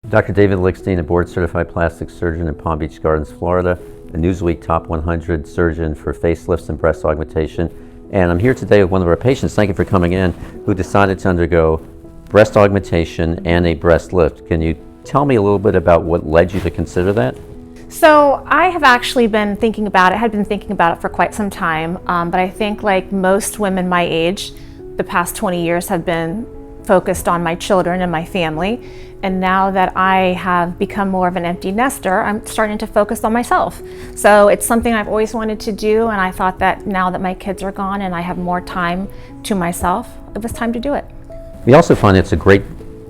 Dr. David Lickstein, a board-certified plastic surgeon in Palm Beach Gardens, Florida, a Newsweek Top 100 surgeon for facelifts and breast augmentation. And I'm here today with one of our patients, thank you for coming in, who decided to undergo breast augmentation and a breast lift. Can you tell me a little bit about what led you to consider that? So I have actually been thinking about it, had been thinking about it for quite some time, but I think like most women my age, the past 20 years have been focused on my children and my family. And now that I have become more of an empty nester, I'm starting to focus on myself. So it's something I've always wanted to do, and I thought that now that my kids are gone and I have more time to myself, it was time to do it. We also find it's a great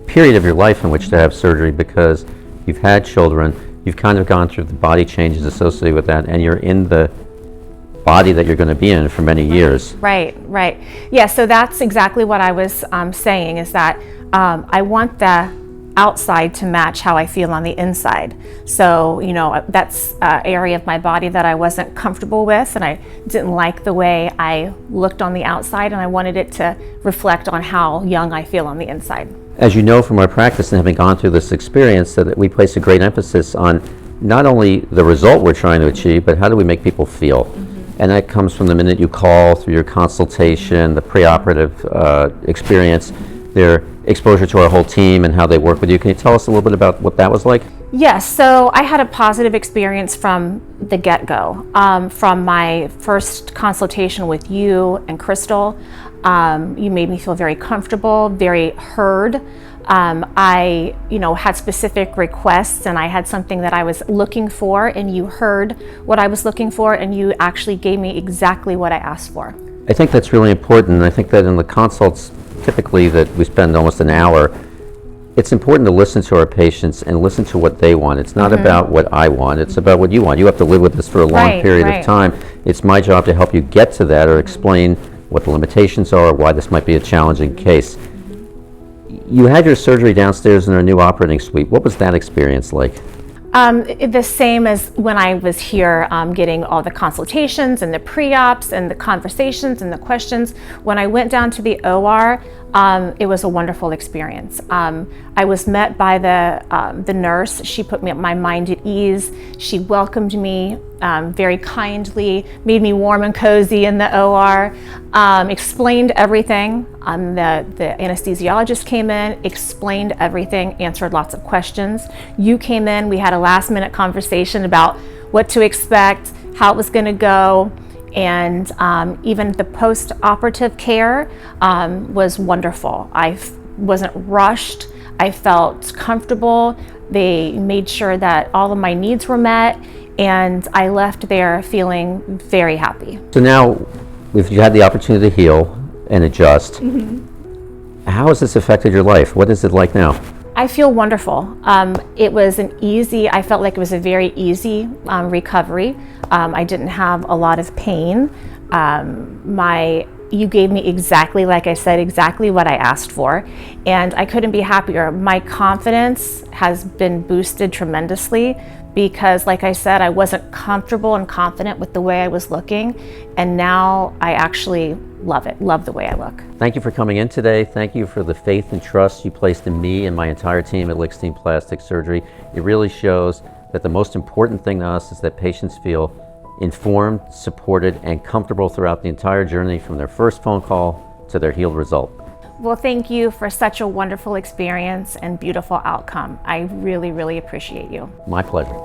period of your life in which to have surgery because you've had children, you've kind of gone through the body changes associated with that, and you're in the body that you're going to be in for many years. Right. Yeah, so that's exactly what I was saying, is that I want the outside to match how I feel on the inside. So, you know, that's an area of my body that I wasn't comfortable with, and I didn't like the way I looked on the outside, and I wanted it to reflect on how young I feel on the inside. As you know from our practice and having gone through this experience, that we place a great emphasis on not only the result we're trying to achieve, but how do we make people feel? Mm-hmm. And that comes from the minute you call, through your consultation, the preoperative experience, their exposure to our whole team and how they work with you. Can you tell us a little bit about what that was like? Yes, so I had a positive experience from the get-go. From my first consultation with you and Crystal, you made me feel very comfortable, very heard. I, had specific requests, and I had something that I was looking for, and you heard what I was looking for, and you actually gave me exactly what I asked for. I think that's really important, and I think that in the consults, typically that we spend almost an hour, it's important to listen to our patients and listen to what they want. It's not about what I want, it's about what you want. You have to live with this for a long period of time. It's my job to help you get to that or explain what the limitations are, or why this might be a challenging case. You had your surgery downstairs in our new operating suite. What was that experience like? The same as when I was here getting all the consultations and the pre-ops and the conversations and the questions. When I went down to the OR, it was a wonderful experience. I was met by the nurse. She put my mind at ease. She welcomed me very kindly, made me warm and cozy in the OR, explained everything. The anesthesiologist came in, explained everything, answered lots of questions. You came in, we had a last-minute conversation about what to expect, how it was going to go, and even the post-operative care was wonderful. I wasn't rushed. I felt comfortable. They made sure that all of my needs were met, and I left there feeling very happy. So now, if you had the opportunity to heal and adjust, how has this affected your life? What is it like now? I feel wonderful. I felt like it was a very easy recovery. I didn't have a lot of pain. You gave me exactly, like I said, exactly what I asked for, and I couldn't be happier. My confidence has been boosted tremendously because, like I said, I wasn't comfortable and confident with the way I was looking, and now I actually love it, love the way I look. Thank you for coming in today. Thank you for the faith and trust you placed in me and my entire team at Lickstein Plastic Surgery. It really shows that the most important thing to us is that patients feel informed, supported, and comfortable throughout the entire journey from their first phone call to their healed result. Well, thank you for such a wonderful experience and beautiful outcome. I really, really appreciate you. My pleasure.